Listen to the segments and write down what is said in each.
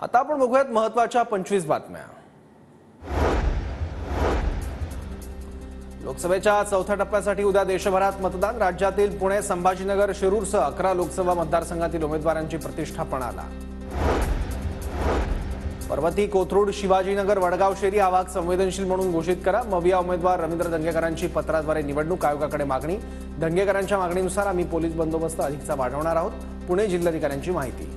आता आपण बघूयात महत्त्वाच्या 25 बातम्या। लोकसभेच्या चौथ्या टप्प्यासाठी उद्या देशभरात मतदान। राज्यातील पुणे, संभाजीनगर, शिरूरसह 11 लोकसभा मतदारसंघातील उमेदवारांची प्रतिष्ठा पणाला। पर्वती, कोथरूड, शिवाजीनगर, वडगाव शेरी हा भाग संवेदनशील म्हणून घोषित करा। मविया उमेदवार रवींद्र दंगेकरांची पत्राद्वारे निवडणूक आयोगाकडे मागणी। दंगेकरांच्या मागणीनुसार आम्ही पोलीस बंदोबस्त अधिकचा वाढवणार आहोत, पुणे जिल्हाधिकाऱ्यांची माहिती।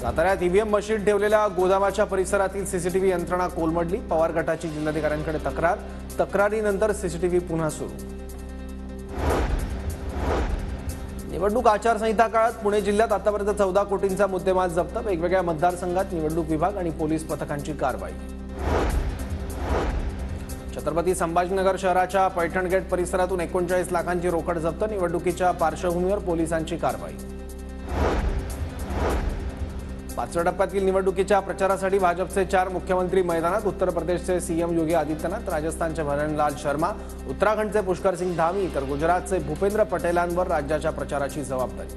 साताऱ्यात ईव्हीएम मशीन ठेवलेल्या गोदामाच्या परिसरातील सीसीटीव्ही यंत्रणा कोलमडली। पवार गटाची जिल्हाधिकाऱ्यांकडे तक्रार। तक्रारीनंतर सीसीटीव्ही पुन्हा सुरू। निवडणूक आचारसंहिता काळात पुणे जिल्ह्यात आतापर्यंत 14 कोटींचा मुद्देमाल जप्त। वेगवेगळ्या मतदारसंघात निवडणूक विभाग आणि पोलीस पथकांची कारवाई। छत्रपती संभाजीनगर शहराच्या पैठण गेट परिसरातून 39 लाखांची रोकड जप्त। निवडणुकीच्या पार्श्वभूमीवर पोलिसांची कारवाई। 5व्या टप्प्यातील निवडणुकीच्या प्रचारासाठी भाजपचे 4 मुख्यमंत्री मैदानात। उत्तर प्रदेशचे सीएम योगी आदित्यनाथ, राजस्थानचे भजनलाल शर्मा, उत्तराखंडचे पुष्कर सिंग धामी तर गुजरातचे भूपेंद्र पटेलांवर राज्याच्या प्रचाराची जबाबदारी।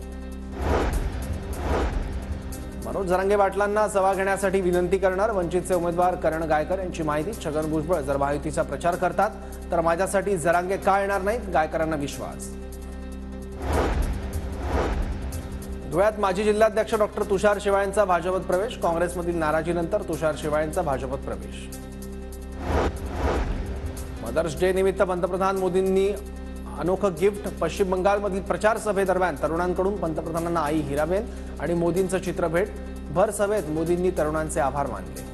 मनोज जरांगे पाटलांना सभा घेण्यासाठी विनंती करणार। वंचितचे उमेदवार करण गायकर यांची माहिती। छगन भुजबळ जर महायुतीचा प्रचार करतात तर माझ्यासाठी जरांगे का येणार नाहीत, गायकरांना विश्वास। धुळ्यात माजी जिल्हाध्यक्ष डॉक्टर तुषार शेवाळेंचा भाजपत प्रवेश। काँग्रेसमधील नाराजीनंतर तुषार शेवाळेंचा भाजपत प्रवेश। मदर्स डे निमित्त पंतप्रधान मोदींनी अनोखं गिफ्ट। पश्चिम बंगालमधील प्रचार सभेदरम्यान तरुणांकडून पंतप्रधानांना आई हिराबेन आणि मोदींचं चित्रभेट। भर सभेत मोदींनी तरुणांचे आभार मानले।